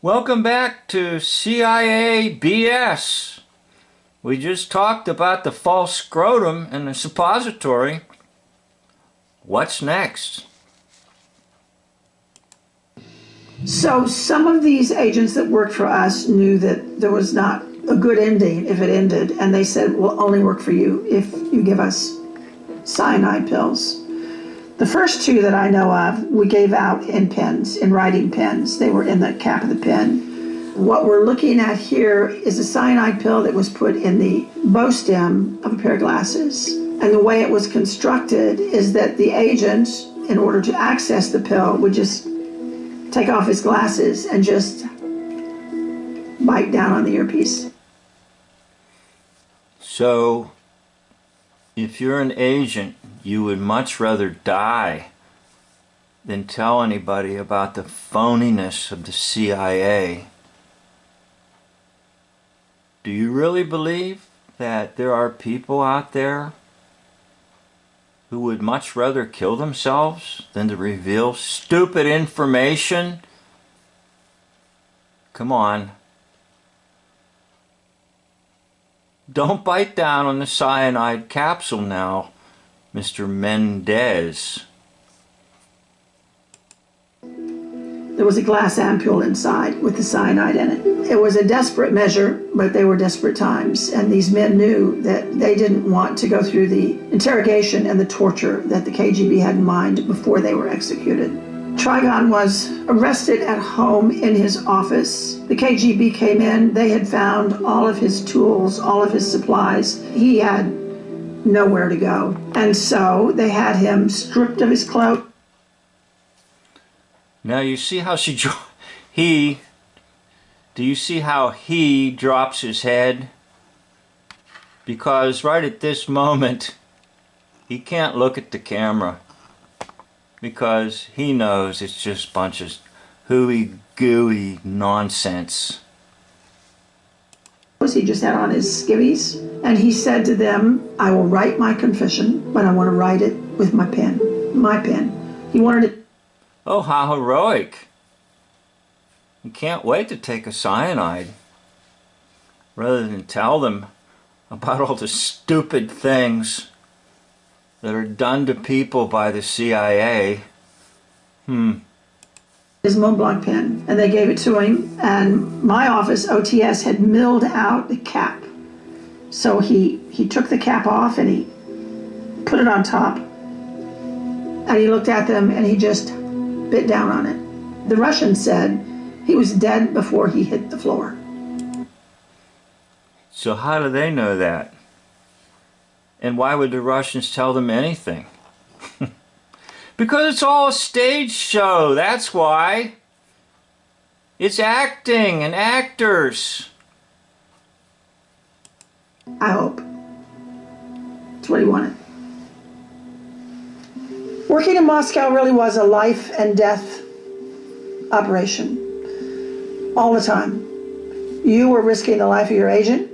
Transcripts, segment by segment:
Welcome back to CIA BS. We just talked about the false scrotum and the suppository. What's next? So some of these agents that worked for us knew that there was not a good ending if it ended, and they said, we'll only work for you if you give us cyanide pills. The first two that I know of, we gave out in pens, in writing pens. They were in the cap of the pen. What we're looking at here is a cyanide pill that was put in the bow stem of a pair of glasses. And the way it was constructed is that the agent, in order to access the pill, would just take off his glasses and just bite down on the earpiece. So, if you're an agent, you would much rather die than tell anybody about the phoniness of the CIA. Do you really believe that there are people out there who would much rather kill themselves than to reveal stupid information? Come on. Don't bite down on the cyanide capsule now, Mr. Mendez. There was a glass ampule inside with the cyanide in it. It was a desperate measure, but they were desperate times. And these men knew that they didn't want to go through the interrogation and the torture that the KGB had in mind before they were executed. Trigon was arrested at home in his office. The KGB came in. They had found all of his tools, all of his supplies. He had nowhere to go. And so they had him stripped of his cloak. Now you see how do you see how he drops his head? Because right at this moment, he can't look at the camera because he knows it's just a bunch of hooey-gooey nonsense. He just had on his skivvies, and he said to them, I will write my confession, but I want to write it with my pen. My pen. He wanted it. Oh, how heroic. You can't wait to take a cyanide rather than tell them about all the stupid things that are done to people by the CIA. His Mont Blanc pen, and they gave it to him, and my office, OTS, had milled out the cap. So he took the cap off and he put it on top, and he looked at them and he just bit down on it. The Russian said he was dead before he hit the floor. So how do they know that? And why would the Russians tell them anything? Because it's all a stage show, that's why. It's acting and actors. I hope. That's what he wanted. Working in Moscow really was a life and death operation. All the time. You were risking the life of your agent.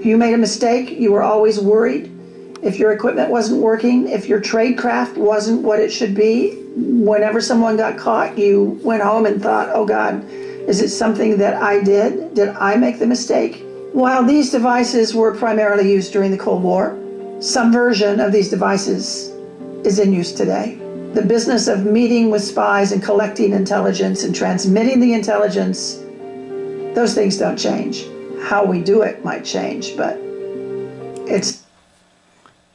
You made a mistake, you were always worried. If your equipment wasn't working, if your tradecraft wasn't what it should be, whenever someone got caught, you went home and thought, oh God, is it something that I did? Did I make the mistake? While these devices were primarily used during the Cold War, some version of these devices is in use today. The business of meeting with spies and collecting intelligence and transmitting the intelligence, those things don't change. How we do it might change, but it's...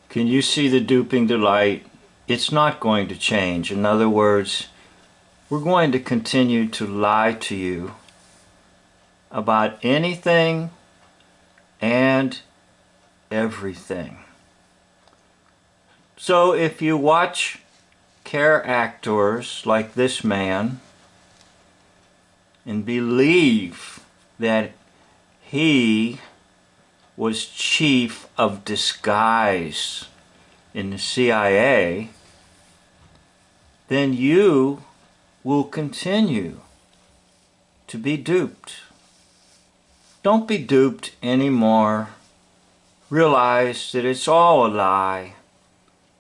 Can you see the duping delight? It's not going to change. In other words, we're going to continue to lie to you about anything and everything. So if you watch characters like this man and believe that he was chief of disguise in the CIA, then you will continue to be duped. Don't be duped anymore. Realize that it's all a lie.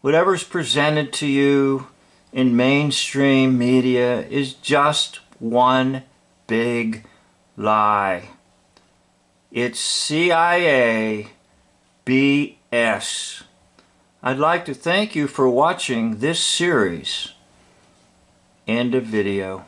Whatever's presented to you in mainstream media is just one big lie. It's CIA BS. I'd like to thank you for watching this series. End of video.